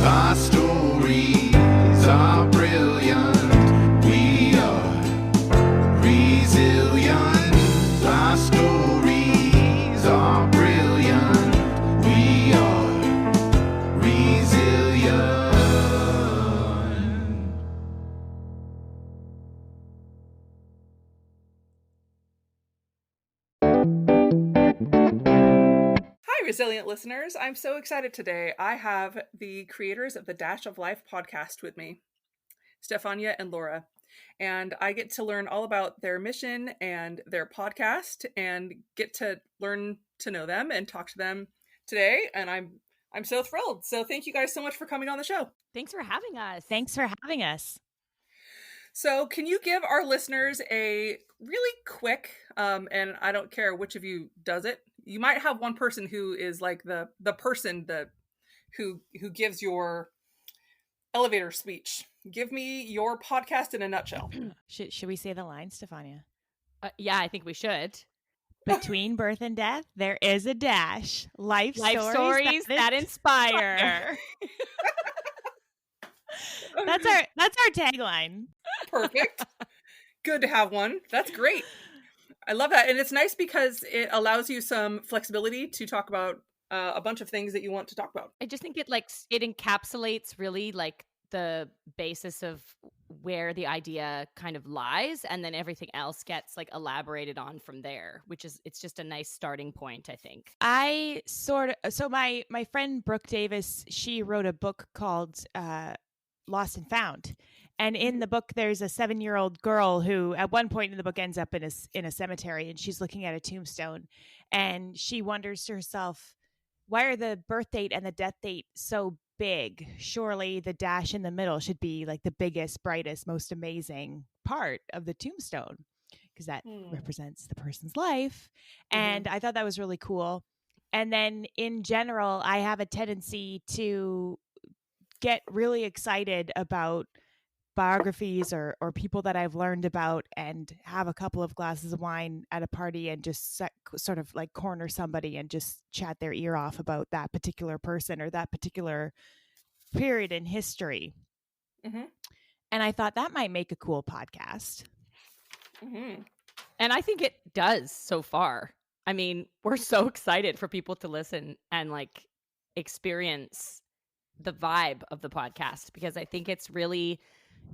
Our stories are brilliant. We are resilient. Our stories are brilliant. We are resilient. Hi, resilient listeners. I'm so excited today. I have the creators of the Dash of Life podcast with me, Stefania and Laura. And I get to learn all about their mission and their podcast and get to learn to know them and talk to them today. And I'm so thrilled. So thank you guys so much for coming on the show. Thanks for having us. Thanks for having us. So can you give our listeners a really quick, and I don't care which of you does it. You might have one person who is like the person that who gives your elevator speech. Give me your podcast in a nutshell. Should we say the line, Stefania? Yeah, I think we should. Between birth and death, there is a dash. Life stories that inspire. That's our tagline. Perfect. Good to have one. That's great. I love that. And it's nice because it allows you some flexibility to talk about a bunch of things that you want to talk about. I just think it encapsulates really like the basis of where the idea kind of lies, and then everything else gets like elaborated on from there, it's just a nice starting point, I think. So my friend Brooke Davis, she wrote a book called Lost and Found. And in the book, there's a 7-year-old girl who at one point in the book ends up in a cemetery, and she's looking at a tombstone, and she wonders to herself, why are the birth date and the death date so big? Surely the dash in the middle should be like the biggest, brightest, most amazing part of the tombstone, because that represents the person's life. And I thought that was really cool. And then in general, I have a tendency to get really excited about biographies or people that I've learned about, and have a couple of glasses of wine at a party and just sort of like corner somebody and just chat their ear off about that particular person or that particular period in history. And I thought that might make a cool podcast. And I think it does so far. I mean, we're so excited for people to listen and like experience the vibe of the podcast, because I think it's really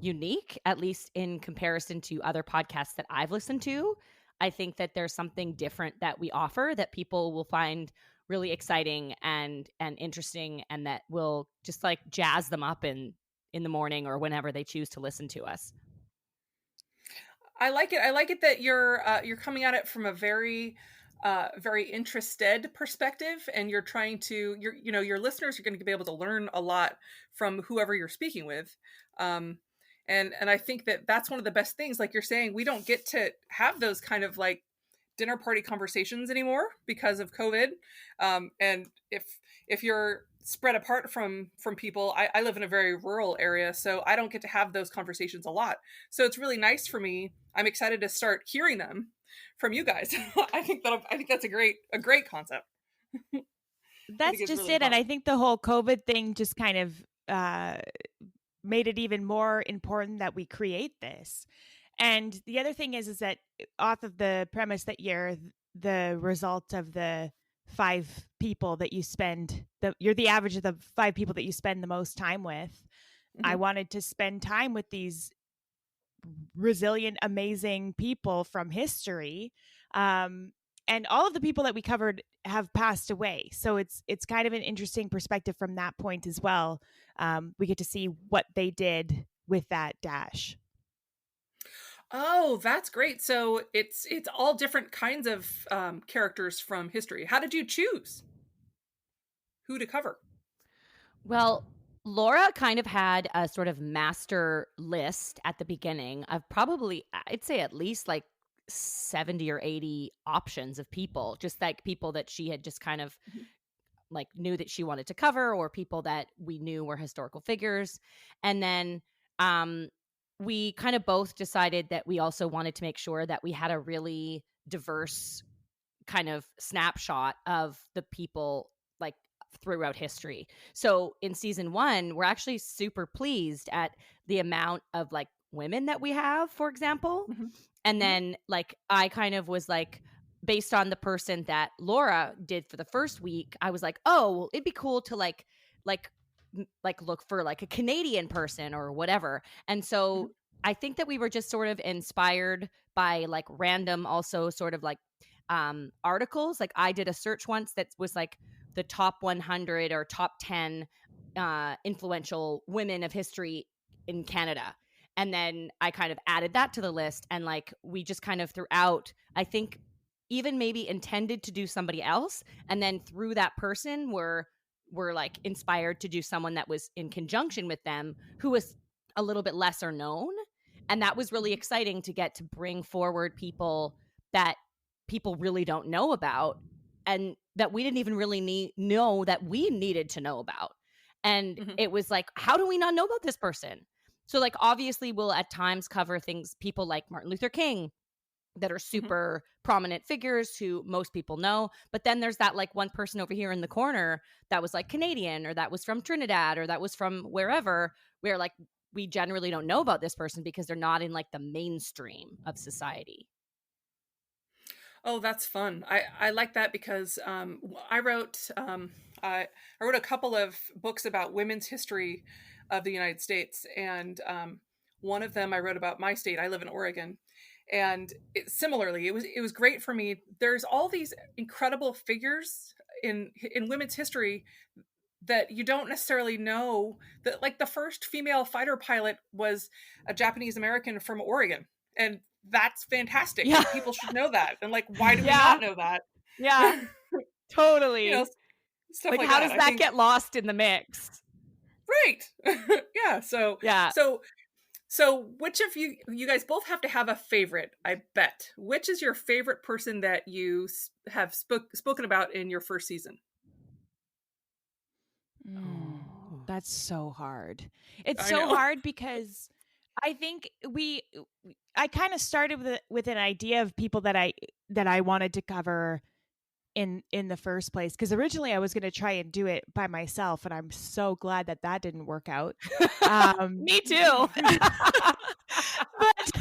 unique, at least in comparison to other podcasts that I've listened to. I think that there's something different that we offer that people will find really exciting and interesting, and that will just like jazz them up in the morning or whenever they choose to listen to us. I like it. I like it that you're coming at it from a very interested perspective, and you're trying to your listeners are going to be able to learn a lot from whoever you're speaking with. And I think that that's one of the best things. Like you're saying, we don't get to have those kind of like dinner party conversations anymore because of COVID. And if you're spread apart from people, I live in a very rural area, so I don't get to have those conversations a lot. So it's really nice for me. I'm excited to start hearing them from you guys. I think that's a great concept. That's just really it. Fun. And I think the whole COVID thing just kind of made it even more important that we create this. And the other thing is that off of the premise that you're the result of the 5 people that you spend, you're the average of the 5 people that you spend the most time with. I wanted to spend time with these resilient, amazing people from history. And all of the people that we covered have passed away. So it's kind of an interesting perspective from that point as well. We get to see what they did with that dash. Oh, that's great. So it's all different kinds of characters from history. How did you choose who to cover? Well, Laura kind of had a sort of master list at the beginning of probably, I'd say at least like 70 or 80 options of people, just like people that she had just kind of like knew that she wanted to cover, or people that we knew were historical figures. And then we kind of both decided that we also wanted to make sure that we had a really diverse kind of snapshot of the people, like throughout history. So in season 1, we're actually super pleased at the amount of like women that we have, for example. Mhm. And then like I kind of was like, based on the person that Laura did for the first week, I was like, oh, well, it'd be cool to like look for like a Canadian person or whatever. And so I think that we were just sort of inspired by like random also sort of like articles. Like I did a search once that was like the top 100 or top 10 influential women of history in Canada. And then I kind of added that to the list. And like we just kind of throughout, I think even maybe intended to do somebody else. And then through that person, we're like inspired to do someone that was in conjunction with them who was a little bit lesser known. And that was really exciting to get to bring forward people that people really don't know about and that we didn't even really know that we needed to know about. And it was like, how do we not know about this person? So like, obviously we'll at times cover things, people like Martin Luther King that are super prominent figures who most people know. But then there's that like one person over here in the corner that was like Canadian or that was from Trinidad or that was from wherever, where like we generally don't know about this person because they're not in like the mainstream of society. Oh, that's fun. I like that because I wrote I wrote a couple of books about women's history of the United States, and one of them I wrote about my state. I live in Oregon, and similarly, it was great for me. There's all these incredible figures in women's history that you don't necessarily know. That like the first female fighter pilot was a Japanese American from Oregon, and that's fantastic. Yeah. People should know that. And like, why do we not know that? Yeah, totally. You know, stuff like like how that. does that get lost in the mix? Right. Yeah. Yeah. So which of you guys both have to have a favorite, I bet. Which is your favorite person that you have spoken about in your first season? That's so hard. It's I so know. hard because I think I kind of started with an idea of people that I wanted to cover in the first place, because originally I was going to try and do it by myself, and I'm so glad that didn't work out. Me too. But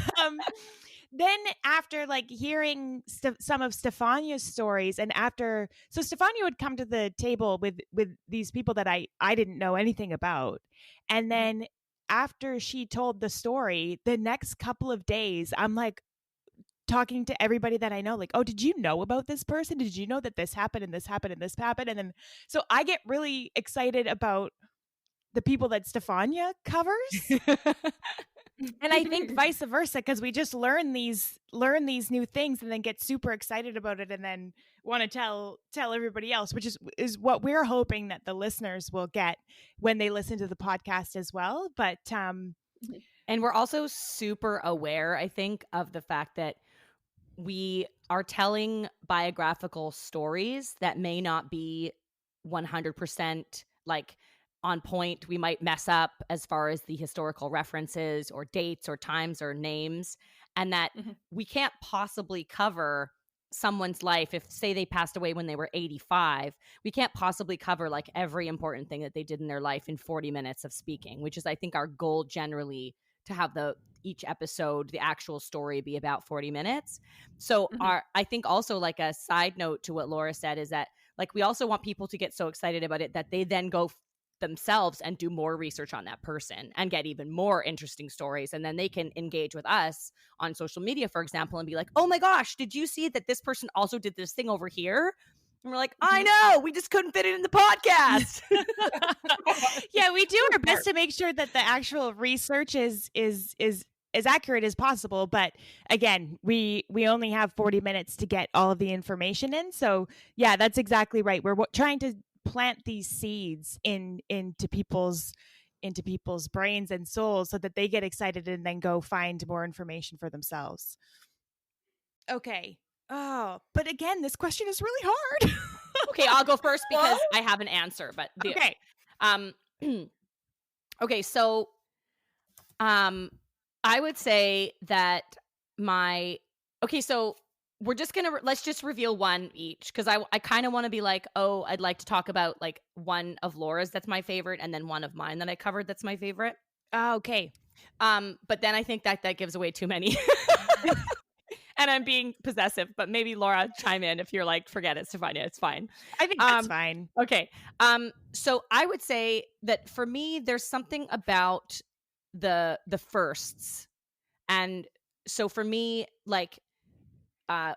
then after like hearing some of Stefania's stories, and so Stefania would come to the table with these people that I didn't know anything about, and then after she told the story, the next couple of days I'm like talking to everybody that I know, like, oh, did you know about this person? Did you know that this happened and this happened and this happened? And then so I get really excited about the people that Stefania covers. And I think vice versa, because we just learn these new things and then get super excited about it and then want to tell everybody else, which is what we're hoping that the listeners will get when they listen to the podcast as well. But and we're also super aware, I think, of the fact that we are telling biographical stories that may not be 100% like on point. We might mess up as far as the historical references or dates or times or names, and that we can't possibly cover someone's life. If say they passed away when they were 85, we can't possibly cover like every important thing that they did in their life in 40 minutes of speaking, which is I think our goal generally, to have each episode, the actual story, be about 40 minutes. So I think also like a side note to what Laura said is that like we also want people to get so excited about it that they then go themselves and do more research on that person and get even more interesting stories. And then they can engage with us on social media, for example, and be like, oh my gosh, did you see that this person also did this thing over here? And we're like, I know, we just couldn't fit it in the podcast. Yeah, we do our best to make sure that the actual research is as accurate as possible. But again, we only have 40 minutes to get all of the information in. So yeah, that's exactly right. We're trying to plant these seeds into people's brains and souls so that they get excited and then go find more information for themselves. Okay. Oh, but again, this question is really hard. Okay, I'll go first because I have an answer. But okay. Okay, so I would say that so let's just reveal one each, because I kind of want to be like, oh, I'd like to talk about like one of Laura's that's my favorite, and then one of mine that I covered that's my favorite. Oh, okay. But then I think that gives away too many. And I'm being possessive, but maybe Laura, chime in if you're like, forget it, Stefania, it's fine. I think that's fine. Okay. So I would say that for me, there's something about the firsts. And so for me, like,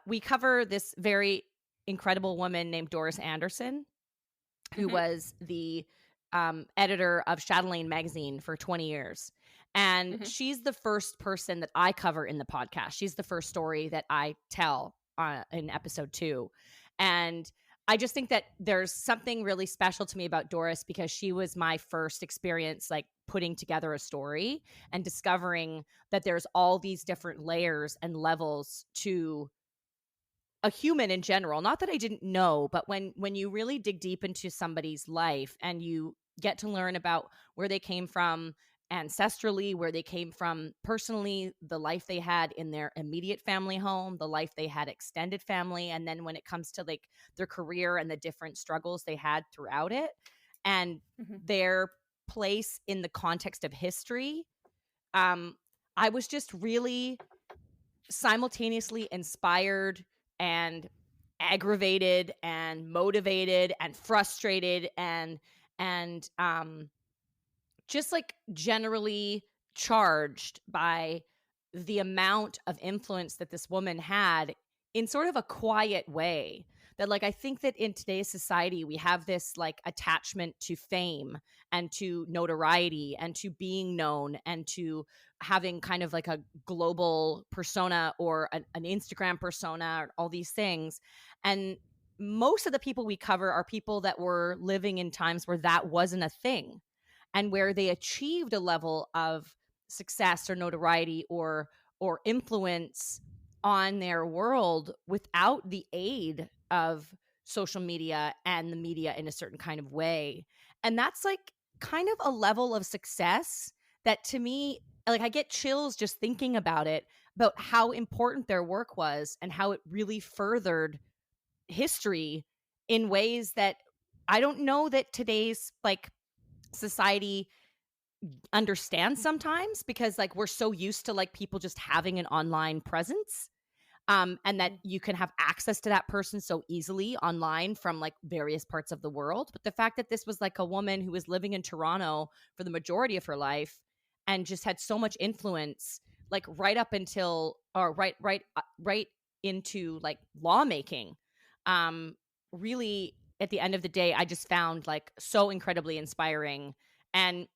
we cover this very incredible woman named Doris Anderson, who was the editor of Chatelaine magazine for 20 years. And she's the first person that I cover in the podcast. She's the first story that I tell in episode 2. And I just think that there's something really special to me about Doris, because she was my first experience like putting together a story and discovering that there's all these different layers and levels to a human in general. Not that I didn't know, but when you really dig deep into somebody's life and you get to learn about where they came from ancestrally, where they came from personally, the life they had in their immediate family home, the life they had extended family, and then when it comes to like their career and the different struggles they had throughout it, and their place in the context of history, I was just really simultaneously inspired and aggravated and motivated and frustrated and just like generally charged by the amount of influence that this woman had in sort of a quiet way. That like, I think that in today's society, we have this like attachment to fame and to notoriety and to being known and to having kind of like a global persona or an Instagram persona, or all these things. And most of the people we cover are people that were living in times where that wasn't a thing, and where they achieved a level of success or notoriety or influence on their world without the aid of social media and the media in a certain kind of way. And that's like kind of a level of success that, to me, like I get chills just thinking about it, about how important their work was and how it really furthered history in ways that I don't know that today's like society understands sometimes, because like we're so used to like people just having an online presence, and that you can have access to that person so easily online from like various parts of the world. But the fact that this was like a woman who was living in Toronto for the majority of her life and just had so much influence, like right up until, or right into like lawmaking, really at the end of the day, I just found like so incredibly inspiring. And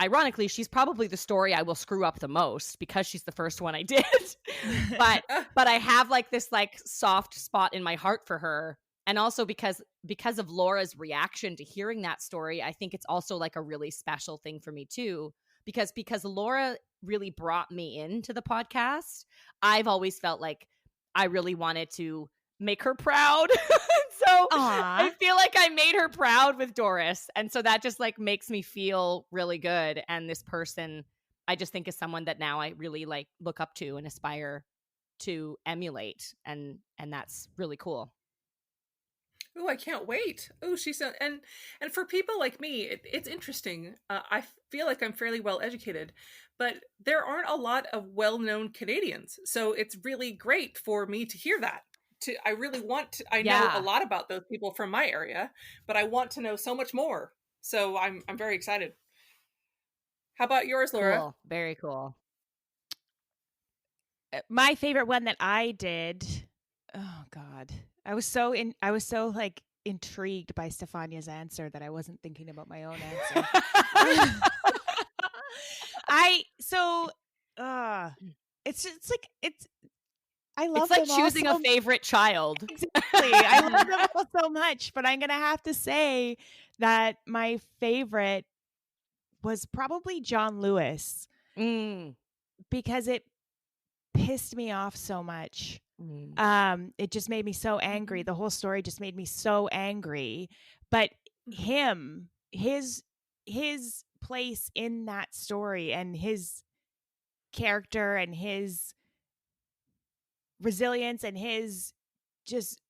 ironically, she's probably the story I will screw up the most, because she's the first one I did. but I have like this like soft spot in my heart for her. And also because of Laura's reaction to hearing that story, I think it's also like a really special thing for me too, because Laura really brought me into the podcast. I've always felt like I really wanted to make her proud. So I feel like I made her proud with Doris. And so that just like makes me feel really good. And this person, I just think, is someone that now I really like look up to and aspire to emulate. And that's really cool. Oh, I can't wait. Oh, she's so, and for people like me, it's interesting. I feel like I'm fairly well educated, but there aren't a lot of well-known Canadians. So it's really great for me to hear that. I really want to, I know a lot about those people from my area, but I want to know so much more. So I'm very excited. How about yours, Laura? Cool. Very cool. My favorite one that I did, oh God, I was so like intrigued by Stefania's answer that I wasn't thinking about my own answer. I love it's like them choosing all a favorite child. Exactly. I love them all so much, but I'm going to have to say that my favorite was probably John Lewis, because it pissed me off so much. It just made me so angry. The whole story just made me so angry. But his place in that story and his character and his resilience and his just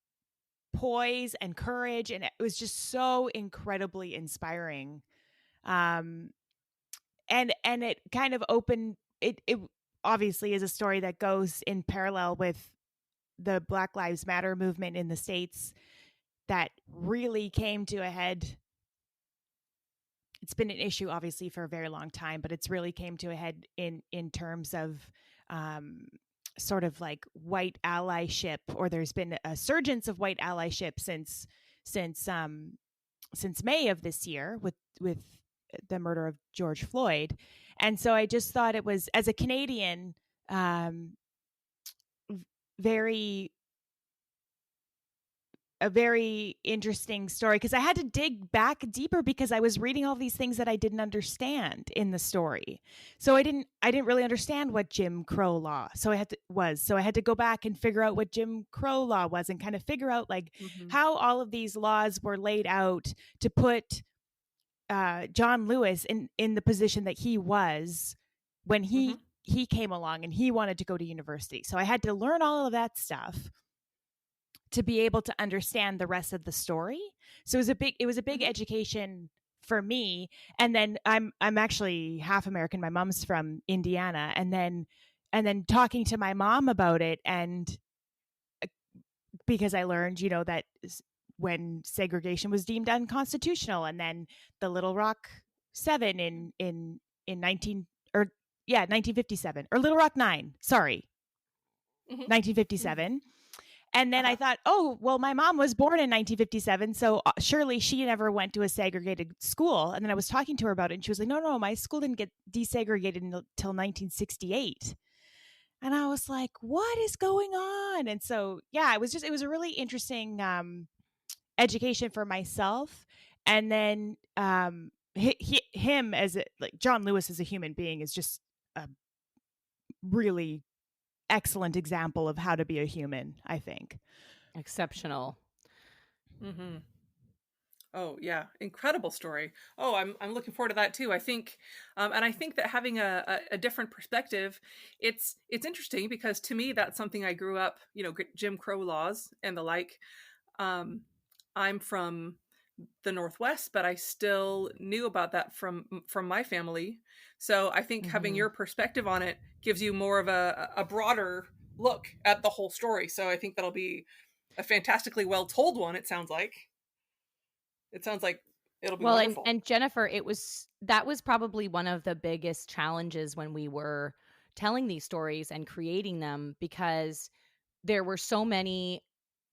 poise and courage, and it was just so incredibly inspiring. And it kind of opened it obviously is a story that goes in parallel with the Black Lives Matter movement in the States that really came to a head. It's been an issue obviously for a very long time, but it's really came to a head in terms of sort of like white allyship, or there's been a surgence of white allyship since May of this year with the murder of George Floyd. And so I just thought it was, as a Canadian, a very interesting story, because I had to dig back deeper because I was reading all these things that I didn't understand in the story. So I didn't really understand what Jim Crow law so I had to go back and figure out what Jim Crow law was, and kind of figure out like how all of these laws were laid out to put John Lewis in the position that he was when he came along and he wanted to go to university. So I had to learn all of that stuff to be able to understand the rest of the story. So it was a big education for me. And then I'm actually half American. My mom's from Indiana. And then talking to my mom about it, and because I learned, that when segregation was deemed unconstitutional, and then the Little Rock 7 in 1957, or Little Rock 9, sorry. 1957. And then I thought, oh, well, my mom was born in 1957, so surely she never went to a segregated school. And then I was talking to her about it, and she was like, no, my school didn't get desegregated until 1968. And I was like, what is going on? And so, yeah, it was a really interesting education for myself. And then him as John Lewis as a human being is just a really excellent example of how to be a human, I think. Exceptional. Oh yeah, incredible story. Oh, I'm looking forward to that too. I think, and I think that having a different perspective, it's interesting, because to me that's something I grew up, Jim Crow laws and the like. I'm from the Northwest, but I still knew about that from my family. So I think having your perspective on it gives you more of a broader look at the whole story. So I think that'll be a fantastically well told one. It sounds like it'll be wonderful. And Jennifer, that was probably one of the biggest challenges when we were telling these stories and creating them, because there were so many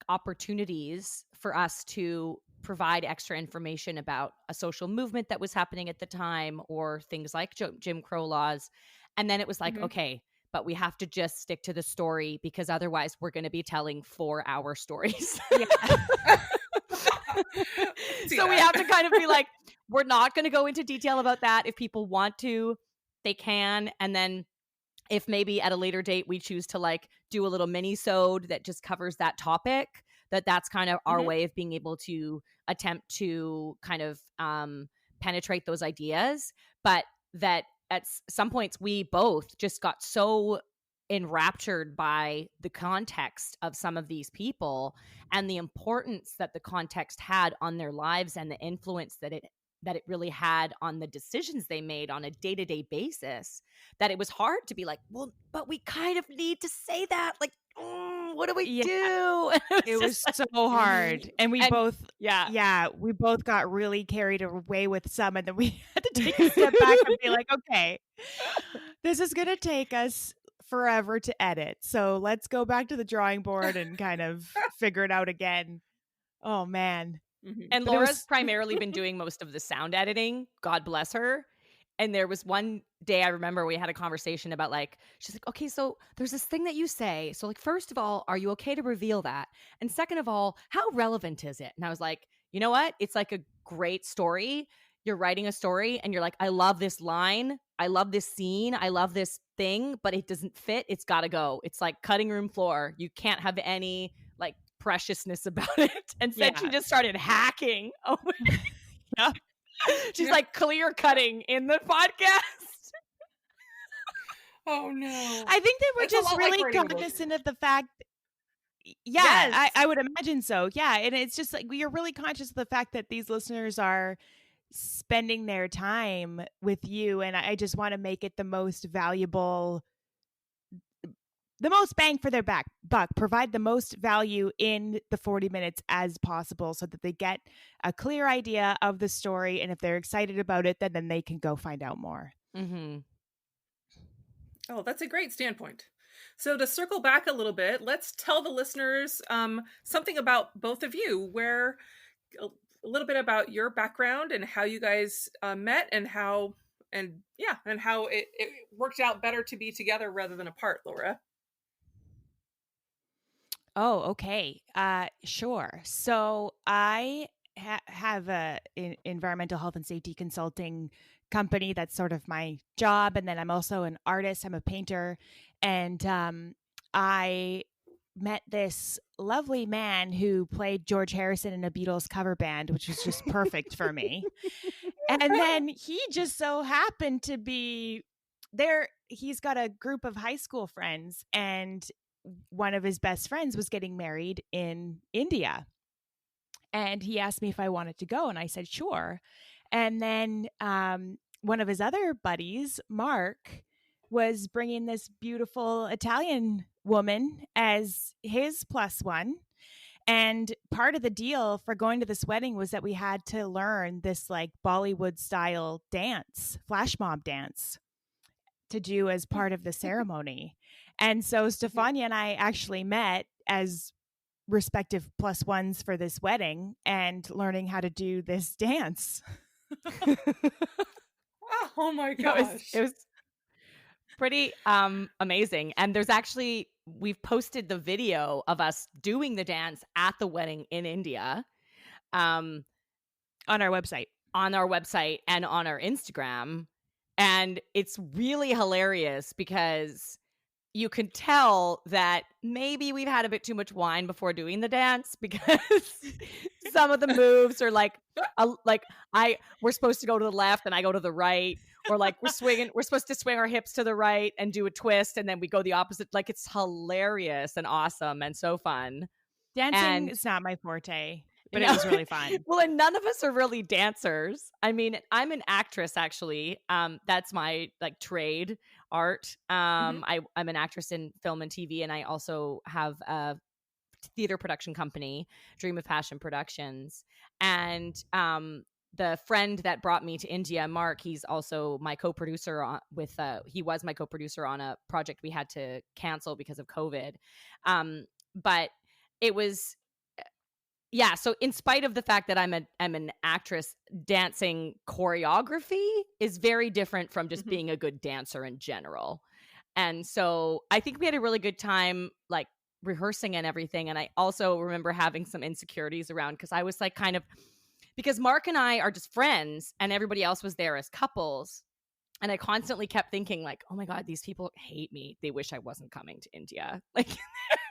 opportunities for us to provide extra information about a social movement that was happening at the time, or things like Jim Crow laws. And then it was like, okay, but we have to just stick to the story, because otherwise we're going to be telling 4-hour stories. So we have to kind of be like, we're not going to go into detail about that. If people want to, they can. And then if maybe at a later date we choose to like do a little mini-sode that just covers that topic, that's kind of our way of being able to attempt to kind of penetrate those ideas. But that at some points we both just got so enraptured by the context of some of these people and the importance that the context had on their lives, and the influence that it really had on the decisions they made on a day-to-day basis, that it was hard to be like, well, but we kind of need to say that. Like, what do we do? It was so hard. And we both got really carried away with some, and then we had to take a step back and be like, okay, this is going to take us forever to edit. So let's go back to the drawing board and kind of figure it out again. Oh, man. And but Laura's primarily been doing most of the sound editing. God bless her. And there was one day I remember we had a conversation about like, she's like, okay, so there's this thing that you say. So like, first of all, are you okay to reveal that? And second of all, how relevant is it? And I was like, you know what? It's like a great story. You're writing a story and you're like, I love this line. I love this scene. I love this thing, but it doesn't fit. It's got to go. It's like cutting room floor. You can't have any like preciousness about it. And then she just started hacking. Oh, yeah. She's like clear cutting in the podcast. Oh no. I think that we're just really cognizant of the fact Yeah, Yes. I would imagine so. Yeah. And it's just like you're really conscious of the fact that these listeners are spending their time with you. And I just want to make it the most valuable, the most bang for their buck, provide the most value in the 40 minutes as possible so that they get a clear idea of the story. And if they're excited about it, then they can go find out more. Mm-hmm. Oh, that's a great standpoint. So to circle back a little bit, let's tell the listeners something about both of you, where a little bit about your background and how you guys met and how it worked out better to be together rather than apart, Laura. Oh, okay. Sure. So I have a environmental health and safety consulting company. That's sort of my job. And then I'm also an artist. I'm a painter. And I met this lovely man who played George Harrison in a Beatles cover band, which was just perfect for me. And then he just so happened to be there. He's got a group of high school friends, and one of his best friends was getting married in India. And he asked me if I wanted to go, and I said, sure. And then one of his other buddies, Mark, was bringing this beautiful Italian woman as his plus one. And part of the deal for going to this wedding was that we had to learn this like Bollywood style dance, flash mob dance, to do as part of the ceremony. And so Stefania and I actually met as respective plus ones for this wedding and learning how to do this dance. Oh my gosh. It was pretty amazing. And there's actually, we've posted the video of us doing the dance at the wedding in India on our website and on our Instagram. And it's really hilarious because you can tell that maybe we've had a bit too much wine before doing the dance, because some of the moves are we're supposed to go to the left and I go to the right, or like we're supposed to swing our hips to the right and do a twist, and then we go the opposite. Like, it's hilarious and awesome and so fun. Dancing is not my forte, but it was really fun. Well, and none of us are really dancers. I mean, I'm an actress, actually. That's my trade art. I'm an actress in film and TV, and I also have a theater production company, Dream of Passion Productions. And the friend that brought me to India, Mark, he's also my co-producer he was my co-producer on a project we had to cancel because of COVID. But it was, yeah. So in spite of the fact that I'm an actress, dancing choreography is very different from just being a good dancer in general. And so I think we had a really good time, like, rehearsing and everything. And I also remember having some insecurities around, because I was like, kind of, because Mark and I are just friends and everybody else was there as couples. And I constantly kept thinking, like, oh my God, these people hate me. They wish I wasn't coming to India. Like,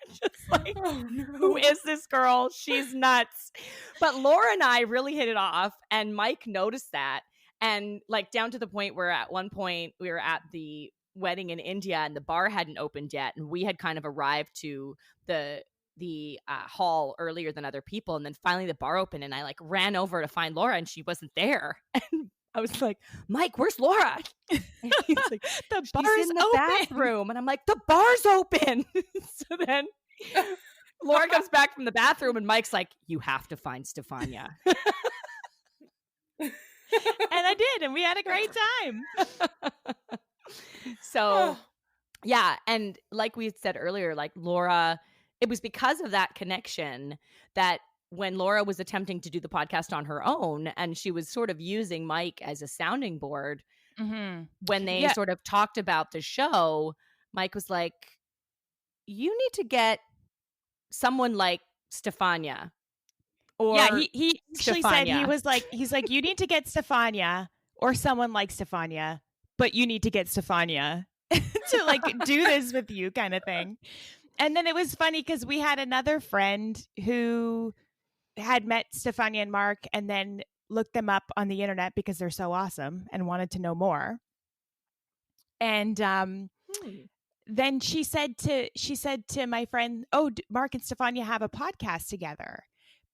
just like, oh, no. Who is this girl? She's nuts. But Laura and I really hit it off, and Mike noticed that. And like, down to the point where at one point we were at the wedding in India and the bar hadn't opened yet, and we had kind of arrived to the hall earlier than other people, and then finally the bar opened, and I like ran over to find Laura, and she wasn't there. And I was like, Mike, where's Laura? And he's like, the she's bar's in the open. bathroom. And I'm like, the bar's open. So then Laura comes back from the bathroom, and Mike's like, you have to find Stefania. And I did, and we had a great time. So yeah, and like we said earlier, like, Laura, it was because of that connection that when Laura was attempting to do the podcast on her own, and she was sort of using Mike as a sounding board, when they sort of talked about the show, Mike was like, you need to get someone like Stefania. Or he actually said, he's like, you need to get Stefania or someone like Stefania, but you need to get Stefania to like do this with you, kind of thing. And then it was funny because we had another friend who had met Stefania and Mark and then looked them up on the internet because they're so awesome and wanted to know more. And then she said to my friend, "Oh, Mark and Stefania have a podcast together."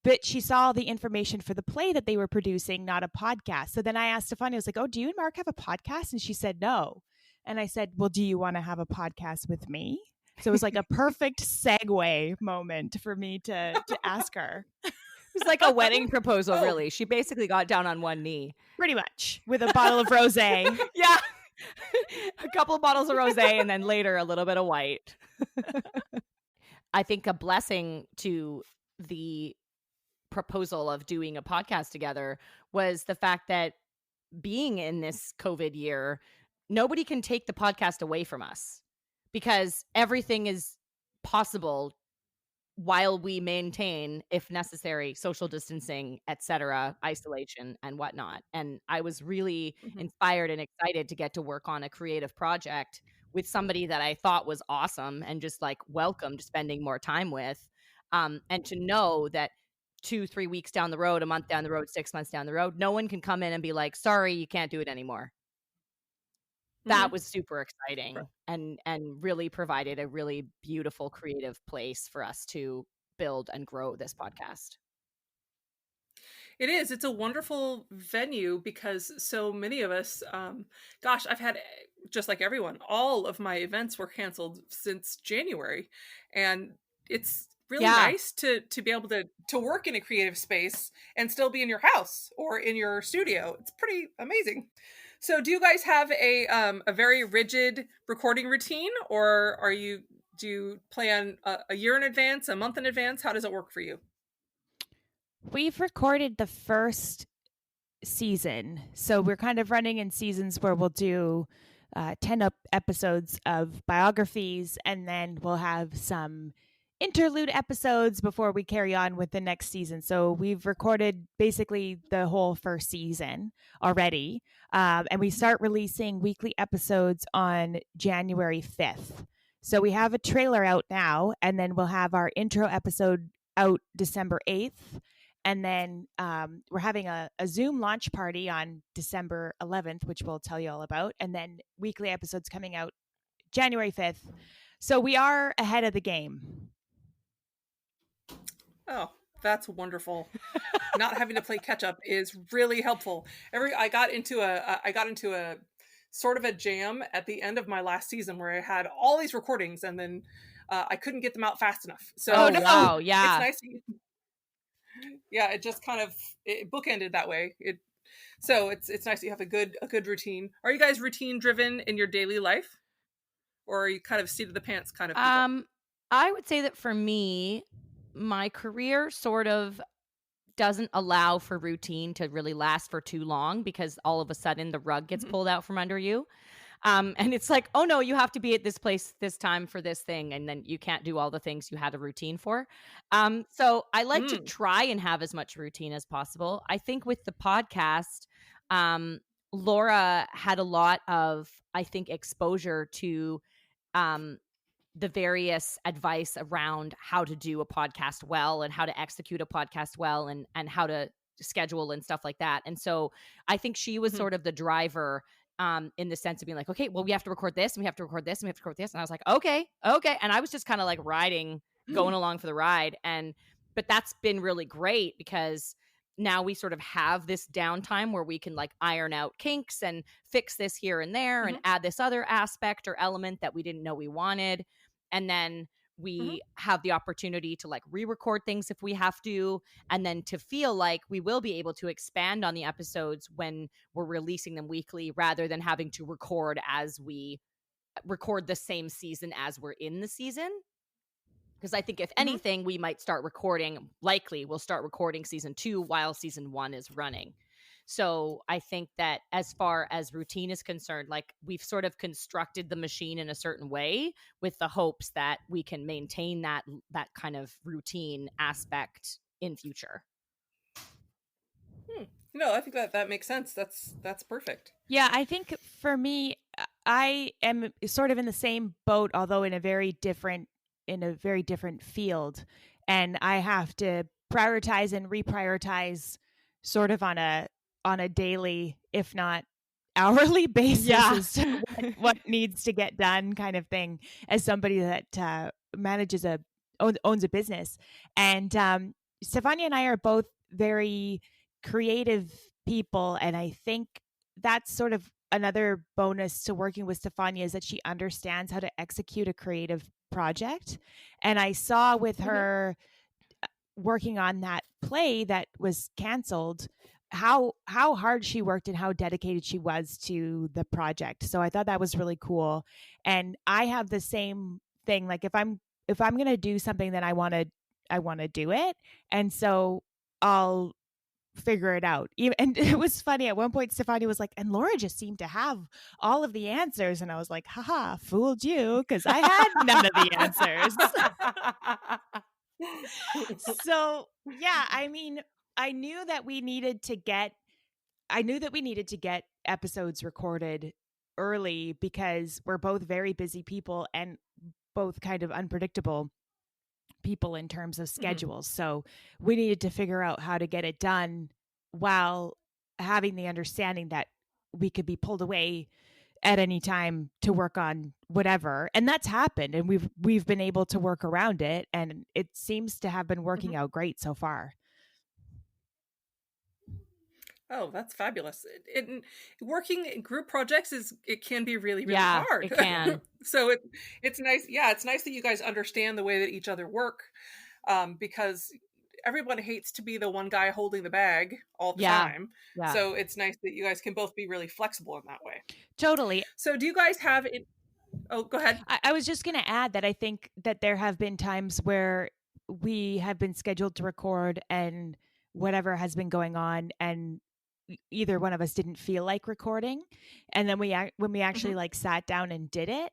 But she saw the information for the play that they were producing, not a podcast. So then I asked Stefania, I was like, "Oh, do you and Mark have a podcast?" And she said, "No." And I said, "Well, do you want to have a podcast with me?" So it was like a perfect segue moment for me to ask her. It was like a wedding proposal, Oh. really. She basically got down on one knee. Pretty much, with a bottle of rosé. Yeah. A couple of bottles of rosé and then later a little bit of white. I think a blessing to the proposal of doing a podcast together was the fact that being in this COVID year, nobody can take the podcast away from us because everything is possible while we maintain, if necessary, social distancing, etc., isolation and whatnot. And I was really inspired and excited to get to work on a creative project with somebody that I thought was awesome and just like welcomed spending more time with. And to know that 2-3 weeks down the road, a month down the road, 6 months down the road, no one can come in and be like, "Sorry, you can't do it anymore." That was super exciting and really provided a really beautiful creative place for us to build and grow this podcast. It is. It's a wonderful venue because so many of us, gosh, I've had, just like everyone, all of my events were canceled since January. And it's really nice to be able to work in a creative space and still be in your house or in your studio. It's pretty amazing. So do you guys have a very rigid recording routine, or do you plan a year in advance, a month in advance? How does it work for you? We've recorded the first season. So we're kind of running in seasons where we'll do 10 episodes of biographies, and then we'll have some interlude episodes before we carry on with the next season. So we've recorded basically the whole first season already. And we start releasing weekly episodes on January 5th. So we have a trailer out now, and then we'll have our intro episode out December 8th. And then we're having a Zoom launch party on December 11th, which we'll tell you all about. And then weekly episodes coming out January 5th. So we are ahead of the game. Oh, that's wonderful. Not having to play catch up is really helpful. I got into a sort of a jam at the end of my last season where I had all these recordings and then I couldn't get them out fast enough. So wow, yeah. It's nice. Yeah, it just kind of bookended that way. So it's nice that you have a good routine. Are you guys routine driven in your daily life, or are you kind of seat of the pants kind of people? I would say that for me, my career sort of doesn't allow for routine to really last for too long because all of a sudden the rug gets pulled out from under you. And it's like, oh no, you have to be at this place this time for this thing. And then you can't do all the things you had a routine for. So I like to try and have as much routine as possible. I think with the podcast, Laura had a lot of, I think, exposure to the various advice around how to do a podcast well and how to execute a podcast well and how to schedule and stuff like that. And so I think she was sort of the driver in the sense of being like, okay, well, we have to record this and we have to record this and we have to record this. And I was like, okay. And I was just kind of like going along for the ride. But that's been really great because now we sort of have this downtime where we can like iron out kinks and fix this here and there and add this other aspect or element that we didn't know we wanted. And then we have the opportunity to like re-record things if we have to, and then to feel like we will be able to expand on the episodes when we're releasing them weekly rather than having to record as we record the same season as we're in the season. Because I think if anything, we might we'll start recording season 2 while season 1 is running. So I think that as far as routine is concerned, like we've sort of constructed the machine in a certain way with the hopes that we can maintain that kind of routine aspect in future. No, I think that makes sense. That's perfect. Yeah, I think for me, I am sort of in the same boat, although in a very different field. And I have to prioritize and reprioritize sort of on a daily, if not hourly basis Yeah. as to what needs to get done, kind of thing, as somebody that owns a business. And Stefania and I are both very creative people, and I think that's sort of another bonus to working with Stefania, is that she understands how to execute a creative project. And I saw with her working on that play that was canceled, how hard she worked and how dedicated she was to the project. So I thought that was really cool. And I have the same thing. Like if I'm going to do something, then I want to do it. And so I'll figure it out. And it was funny. At one point, Stefania was like, and Laura just seemed to have all of the answers. And I was like, haha, fooled you, because I had none of the answers. So yeah, I mean, I knew that we needed to get episodes recorded early, because we're both very busy people and both kind of unpredictable people in terms of schedules. So we needed to figure out how to get it done while having the understanding that we could be pulled away at any time to work on whatever. And that's happened, and we've been able to work around it, and it seems to have been working out great so far. Oh, that's fabulous. Working in group projects it can be really, really Yeah, hard. it can. So it's nice. Yeah, it's nice that you guys understand the way that each other work, because everyone hates to be the one guy holding the bag all the time. Yeah. So it's nice that you guys can both be really flexible in that way. Totally. So do you guys have it? Oh, go ahead. I was just going to add that I think that there have been times where we have been scheduled to record and whatever has been going on, and either one of us didn't feel like recording. And then when we actually like sat down and did it,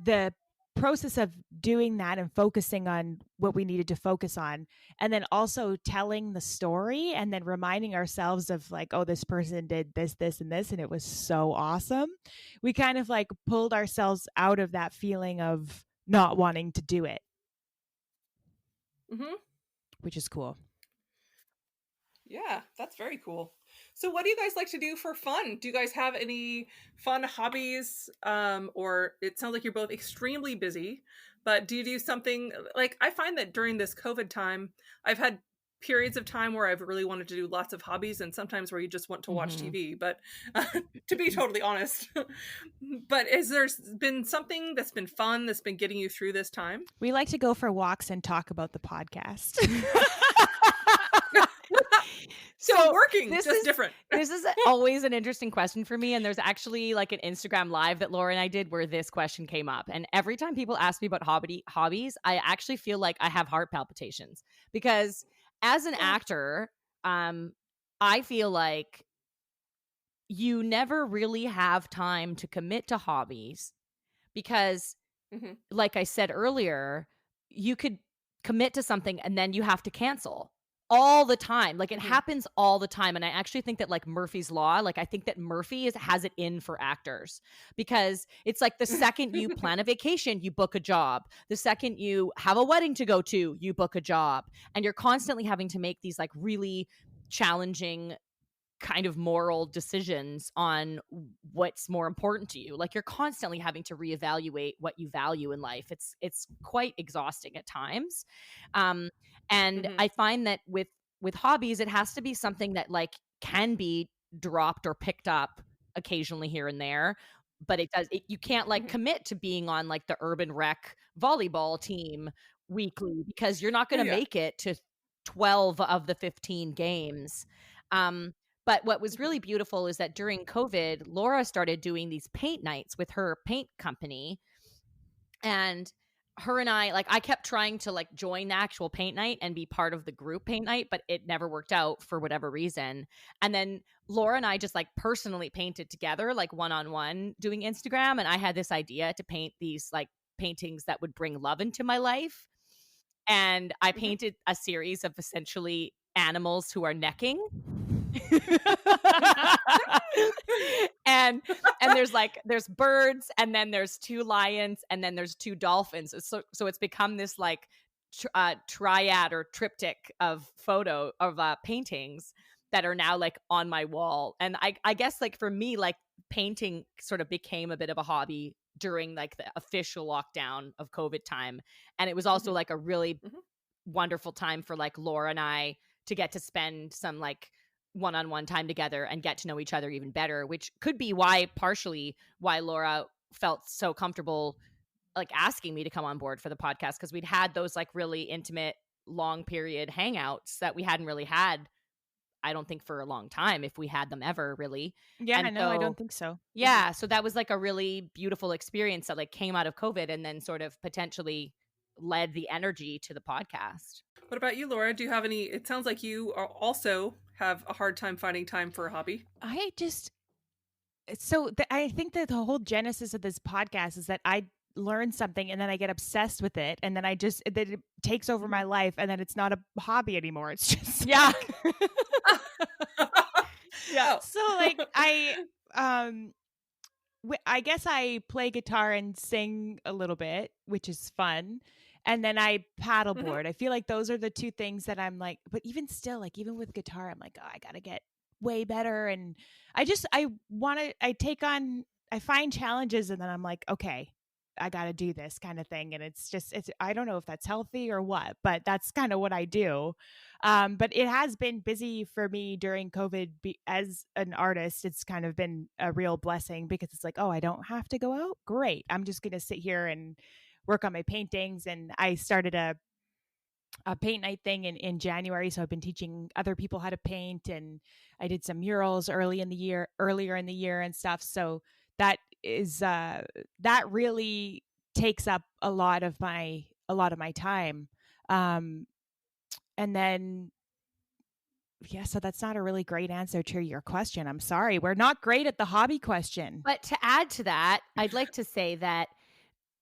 the process of doing that and focusing on what we needed to focus on, and then also telling the story, and then reminding ourselves of like, oh, this person did this, this, and this, and it was so awesome. We kind of like pulled ourselves out of that feeling of not wanting to do it, which is cool. Yeah, that's very cool. So what do you guys like to do for fun? Do you guys have any fun hobbies? Or it sounds like you're both extremely busy, but do you do something like, I find that during this COVID time, I've had periods of time where I've really wanted to do lots of hobbies, and sometimes where you just want to watch TV, but to be totally honest, but has there been something that's been fun that's been getting you through this time? We like to go for walks and talk about the podcast. So working, this is different. This is always an interesting question for me. And there's actually like an Instagram live that Laura and I did where this question came up. And every time people ask me about hobbies, I actually feel like I have heart palpitations, because as an actor, I feel like you never really have time to commit to hobbies, because like I said earlier, you could commit to something and then you have to cancel all the time. Like it happens all the time. And I actually think that like Murphy's Law, like I think that Murphy has it in for actors, because it's like the second you plan a vacation, you book a job. The second you have a wedding to go to, you book a job. And you're constantly having to make these like really challenging kind of moral decisions on what's more important to you. Like you're constantly having to reevaluate what you value in life. It's quite exhausting at times. And I find that with hobbies, it has to be something that like can be dropped or picked up occasionally here and there, but you can't like commit to being on like the Urban Rec volleyball team weekly, because you're not going to make it to 12 of the 15 games. But what was really beautiful is that during COVID, Laura started doing these paint nights with her paint company. And her and I kept trying to like join the actual paint night and be part of the group paint night, but it never worked out for whatever reason. And then Laura and I just like personally painted together, like one-on-one doing Instagram. And I had this idea to paint these like paintings that would bring love into my life. And I painted a series of essentially animals who are necking. and there's birds, and then there's 2 lions, and then there's 2 dolphins. So it's become this like triad or triptych of paintings that are now like on my wall. And I guess like for me, like painting sort of became a bit of a hobby during like the official lockdown of COVID time. And it was also like a really wonderful time for like Laura and I to get to spend some like one-on-one time together and get to know each other even better, which could be partially why Laura felt so comfortable like asking me to come on board for the podcast, because we'd had those like really intimate long period hangouts that we hadn't really had, I don't think, for a long time, if we had them ever really. Yeah, And no, I don't think so. yeah, so that was like a really beautiful experience that like came out of COVID and then sort of potentially led the energy to the podcast. What about you, Laura? Do you have any? It sounds like you also have a hard time finding time for a hobby. I think that the whole genesis of this podcast is that I learn something and then I get obsessed with it, and then that it takes over my life, and then it's not a hobby anymore. It's just Yeah. Yeah. So like I guess I play guitar and sing a little bit, which is fun. And then I paddleboard. I feel like those are the two things that I'm like, but even still, like even with guitar, I'm like, oh, I got to get way better. And I find challenges, and then I'm like, okay, I got to do this kind of thing. And I don't know if that's healthy or what, but that's kind of what I do. But it has been busy for me during COVID as an artist. It's kind of been a real blessing, because it's like, oh, I don't have to go out. Great. I'm just going to sit here and work on my paintings. And I started a paint night thing in January. So I've been teaching other people how to paint, and I did some murals earlier in the year and stuff. So that really takes up a lot of my time. And then, yeah, so that's not a really great answer to your question. I'm sorry. We're not great at the hobby question. But to add to that, I'd like to say that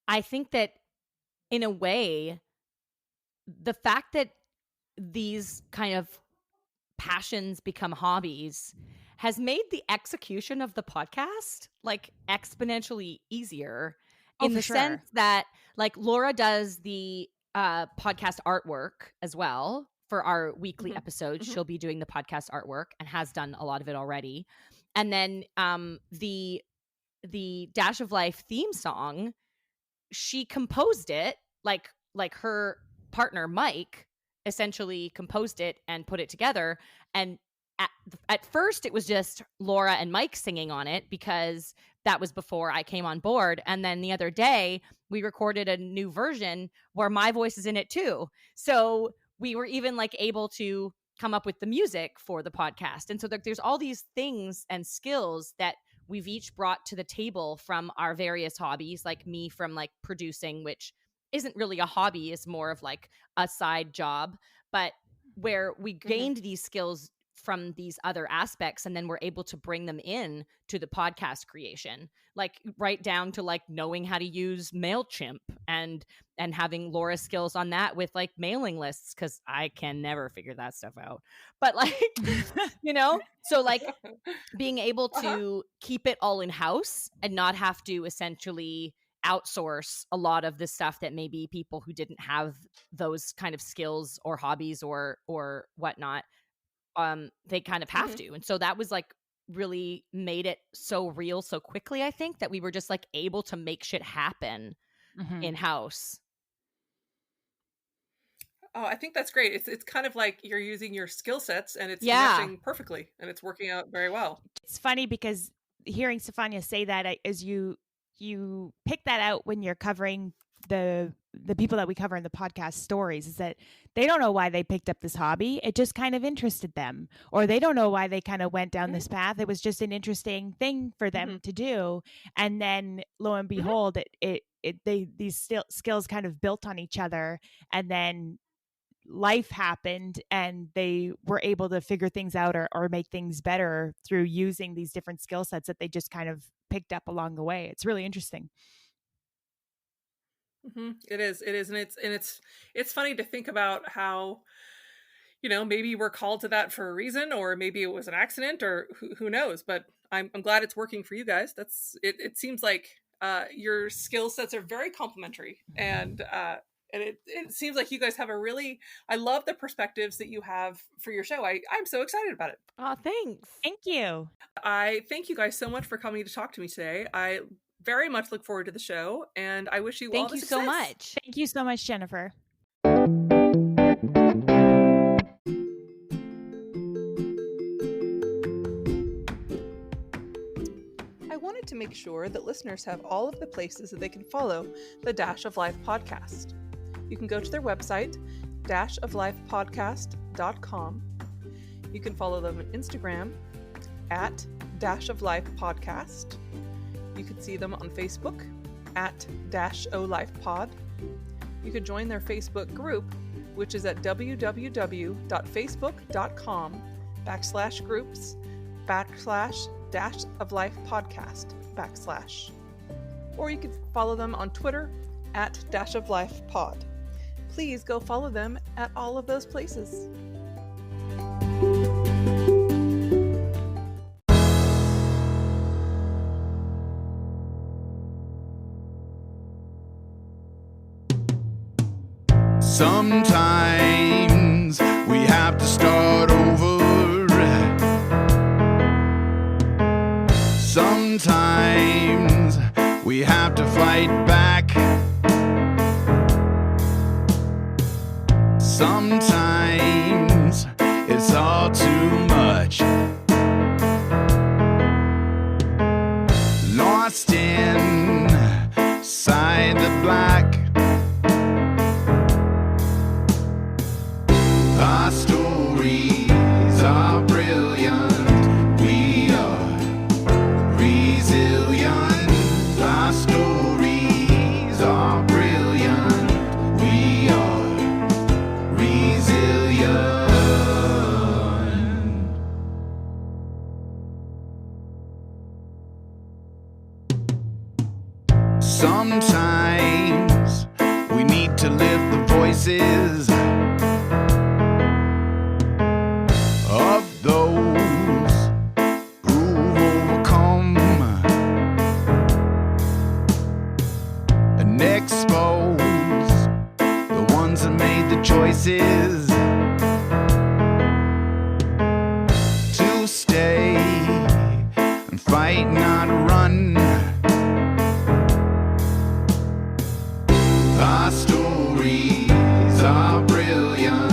I think that in a way, the fact that these kind of passions become hobbies has made the execution of the podcast like exponentially easier, in the sense that like Laura does the podcast artwork as well for our weekly episodes. She'll be doing the podcast artwork and has done a lot of it already. And then the Dash of Life theme song, she composed it, like her partner Mike essentially composed it and put it together. And at first it was just Laura and Mike singing on it, because that was before I came on board. And then the other day we recorded a new version where my voice is in it too. So we were even like able to come up with the music for the podcast. And so there's all these things and skills that we've each brought to the table from our various hobbies, like me from like producing, which isn't really a hobby, is more of like a side job, but where we gained these skills from these other aspects, and then we're able to bring them in to the podcast creation, like right down to like knowing how to use MailChimp and having Laura's skills on that with like mailing lists, because I can never figure that stuff out. But like, so like being able to keep it all in house and not have to essentially outsource a lot of the stuff that maybe people who didn't have those kind of skills or hobbies or whatnot, they kind of have to. And so that was like really made it so real so quickly, I think, that we were just like able to make shit happen in house. Oh, I think that's great. It's kind of like you're using your skill sets, and it's meshing perfectly, and it's working out very well. It's funny because hearing Stefania say that, as you pick that out when you're covering the people that we cover in the podcast stories, is that they don't know why they picked up this hobby. It just kind of interested them, or they don't know why they kind of went down this path. It was just an interesting thing for them to do. And then lo and behold, these skills kind of built on each other, and then life happened and they were able to figure things out or make things better through using these different skill sets that they just kind of picked up along the way. It's really interesting. It is, and it's funny to think about how, maybe we're called to that for a reason, or maybe it was an accident, or who knows. But I'm glad it's working for you guys. It seems like your skill sets are very complementary, and And it seems like you guys have I love the perspectives that you have for your show. I'm so excited about it. Oh, thanks. Thank you. I thank you guys so much for coming to talk to me today. I very much look forward to the show, and I wish you all Thank the you so success. much. Thank you so much, Jennifer. I wanted to make sure that listeners have all of the places that they can follow the Dash of Life podcast. You can go to their website, dashoflifepodcast.com. You can follow them on Instagram at Dash of Life Podcast. You can see them on Facebook at Dash O Life Pod. You could join their Facebook group, which is at www.facebook.com/groups/Dash of Life Podcast /. Or you could follow them on Twitter at Dash of Life Pod. Please go follow them at all of those places. Sometimes we have to start over. Sometimes we have to fight back. Sometimes it's all too much. Lost inside the black. Our stories are brilliant. We are resilient. Our stories are brilliant. We are resilient. Sometimes we need to lift the voices of those who've overcome and expose the ones that made the choices to stay and fight, not run. Our stories are brilliant.